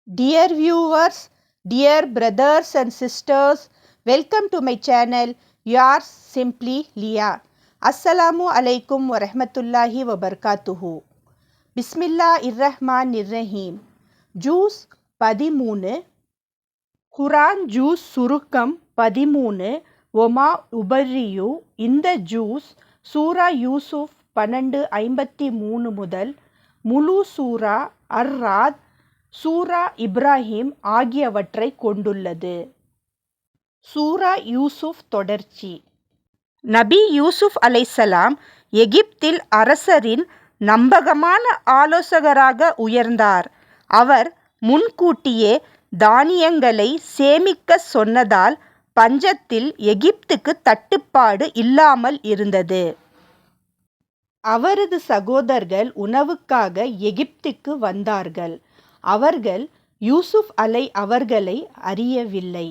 Dear viewers, dear brothers and sisters, welcome to my channel, yours simply Leah. Assalamu alaikum wa rahmatullahi wa barakatuhu. Bismillahirrahmanirrahim. Juice 13 Quran juice சுருக்கம் 13 ஒமா உபர்ரியு. இந்த juice சூரா யூசுப் 12:53 முதல் முழு சூரா அர்-ராத், சூரா இப்ராஹிம் ஆகியவற்றை கொண்டுள்ளது. சூரா யூசுப் தொடர்ச்சி. நபி யூசுப் அலைஹிஸ்ஸலாம் எகிப்தில் அரசரின் நம்பகமான ஆலோசகராக உயர்ந்தார். அவர் முன்கூட்டியே தானியங்களை சேமிக்க சொன்னதால் பஞ்சத்தில் எகிப்துக்கு தட்டுப்பாடு இல்லாமல் இருந்தது. அவரது சகோதரர்கள் உணவுக்காக எகிப்துக்கு வந்தார்கள். அவர்கள் யூசுப் அவர்களை அறியவில்லை.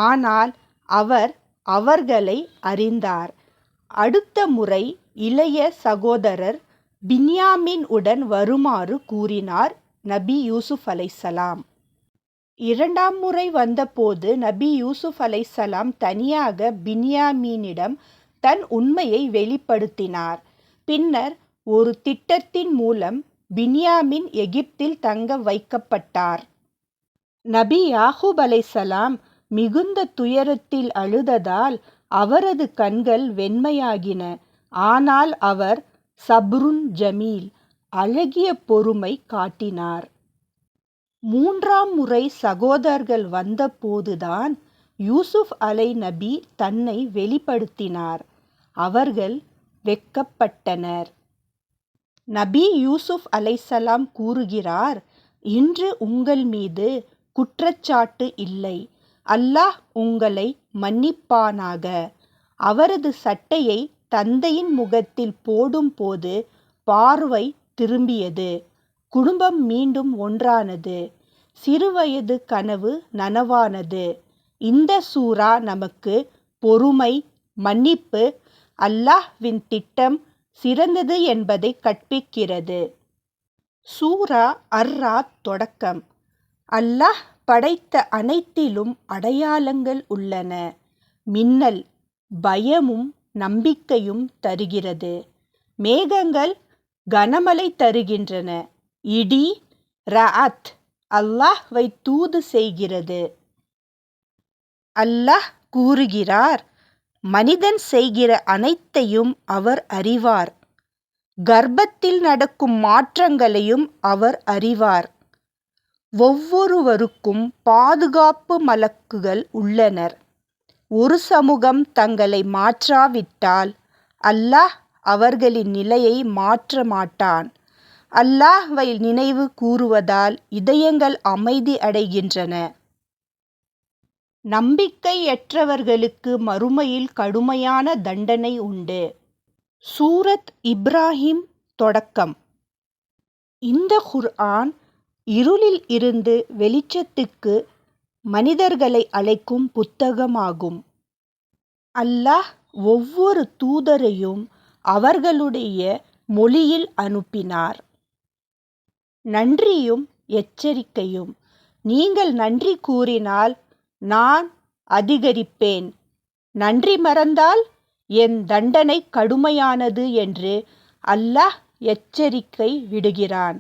ஆனால் அவர் அவர்களை அறிந்தார். அடுத்த முறை இளைய சகோதரர் பின்யாமின் உடன் வருமாறு கூறினார் நபி யூசுப் அலைஹிஸ்ஸலாம். இரண்டாம் முறை வந்தபோது நபி யூசுப் அலைஹிஸ்ஸலாம் தனியாக பின்யாமீனிடம் தன் உண்மையை வெளிப்படுத்தினார். பின்னர் ஒரு திட்டத்தின் மூலம் பின்யாமின் எகிப்தில் தங்க வைக்கப்பட்டார். நபி யாக்கூப் அலைஹிஸ்ஸலாம் மிகுந்த துயரத்தில் அழுததால் அவரது கண்கள் வெண்மையாகின. ஆனால் அவர் சப்ருன் ஜமீல், அழகிய பொறுமை காட்டினார். மூன்றாம் முறை சகோதரர்கள் வந்தபோதுதான் யூசுப் நபி தன்னை வெளிப்படுத்தினார். அவர்கள் வெட்கப்பட்டனர். நபி யூசுப் அலைஹிஸ்ஸலாம் கூறுகிறார், இன்று உங்கள் மீது குற்றச்சாட்டு இல்லை. அல்லாஹ் உங்களை மன்னிப்பானாக. அவரது சட்டையை தந்தையின் முகத்தில் போடும்போது பார்வை திரும்பியது. குடும்பம் மீண்டும் ஒன்றானது. சிறுவயது கனவு நனவானது. இந்த சூரா நமக்கு பொறுமை, மன்னிப்பு, அல்லாஹ்வின் திட்டம் சிறந்தது என்பதை கற்பிக்கிறது. சூரா அர்-ராத் தொடக்கம். அல்லாஹ் படைத்த அனைத்திலும் அடையாளங்கள் உள்ளன. மின்னல் பயமும் நம்பிக்கையும் தருகிறது. மேகங்கள் கனமழை தருகின்றன. இடி ரஅத் அல்லாஹ்வை தூது செய்கிறது. அல்லாஹ் கூறுகிறார், மனிதன் செய்கிற அனைத்தையும் அவர் அறிவார். கர்ப்பத்தில் நடக்கும் மாற்றங்களையும் அவர் அறிவார். ஒவ்வொருவருக்கும் பாதுகாப்பு மலக்குகள் உள்ளனர். ஒரு சமூகம் தங்களை மாற்றாவிட்டால் அல்லாஹ் அவர்களின் நிலையை மாற்ற மாட்டான். அல்லாஹ்வை நினைவு கூறுவதால் இதயங்கள் அமைதி அடைகின்றன. நம்பிக்கையற்றவர்களுக்கு மறுமையில் கடுமையான தண்டனை உண்டு. சூரத் இப்ராஹிம் தொடக்கம். இந்த குர்ஆன் இருளில் இருந்து வெளிச்சத்துக்கு மனிதர்களை அழைக்கும் புத்தகமாகும். அல்லாஹ் ஒவ்வொரு தூதரையும் அவர்களுடைய மொழியில் அனுப்பினார். நன்றியும் எச்சரிக்கையும். நீங்கள் நன்றி கூறினால் நான் அதிகரிப்பேன். நன்றி மறந்தால் என் தண்டனை கடுமையானது என்று அல்லாஹ் எச்சரிக்கை விடுகிறான்.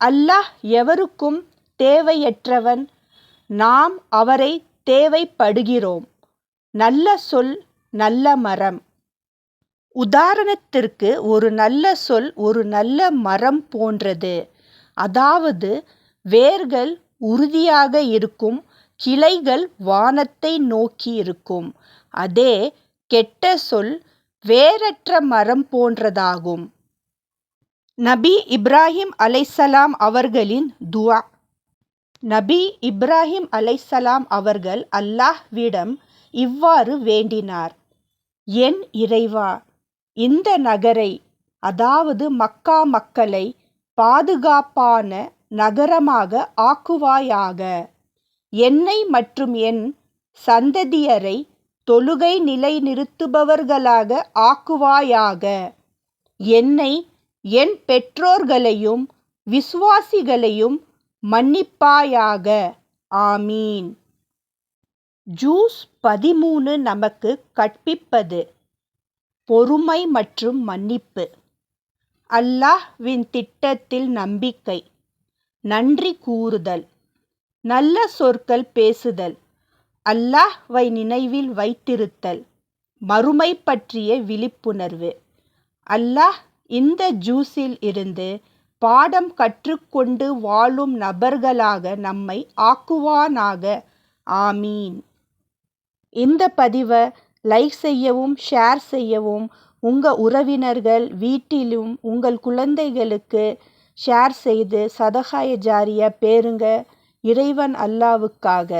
அல்லாஹ் எவருக்கும் தேவையற்றவன். நாம் அவரை தேவைப்படுகிறோம். நல்ல சொல் நல்ல மரம். உதாரணத்திற்கு ஒரு நல்ல சொல் ஒரு நல்ல மரம் போன்றது. அதாவது வேர்கள் உறுதியாக இருக்கும், கிளைகள் வானத்தை நோக்கி இருக்கும். அதே கெட்ட சொல் வேரற்ற மரம் போன்றதாகும். நபி இப்ராஹிம் அலைஹிஸ்ஸலாம் அவர்களின் துஆ. நபி இப்ராஹிம் அலைஹிஸ்ஸலாம் அவர்கள் அல்லாஹ்விடம் இவ்வாறு வேண்டினார், என் இறைவா, இந்த நகரை, அதாவது மக்கா மக்களை பாதுகாப்பான நகரமாக ஆக்குவாயாக. என்னை மற்றும் என் சந்ததியரை தொழுகை நிலைநிறுத்துபவர்களாக ஆக்குவாயாக. என்னை, என் பெற்றோர்களையும் விசுவாசிகளையும் மன்னிப்பாயாக. ஆமீன். ஜூஸ் 13 நமக்கு கற்பிப்பது பொறுமை மற்றும் மன்னிப்பு. அல்லாஹ்வின் திட்டத்தில் நம்பிக்கை, நன்றி கூறுதல், நல்ல சொற்கள் பேசுதல், அல்லாஹ்வை நினைவில் வைத்திருத்தல், மறுமை பற்றிய விழிப்புணர்வு. அல்லாஹ் இந்த ஜூஸில் இருந்து பாடம் கற்றுக்கொண்டு வாழும் நபர்களாக நம்மை ஆக்குவானாக. ஆமீன். இந்த பதிவை லைக் செய்யவும் ஷேர் செய்யவும், உங்கள் உறவினர்கள் வீட்டிலும் உங்கள் குழந்தைகளுக்கு ஷேர் செய்து சதகாய ஜாரியா பேருங்க இறைவன் அல்லாவுக்காக.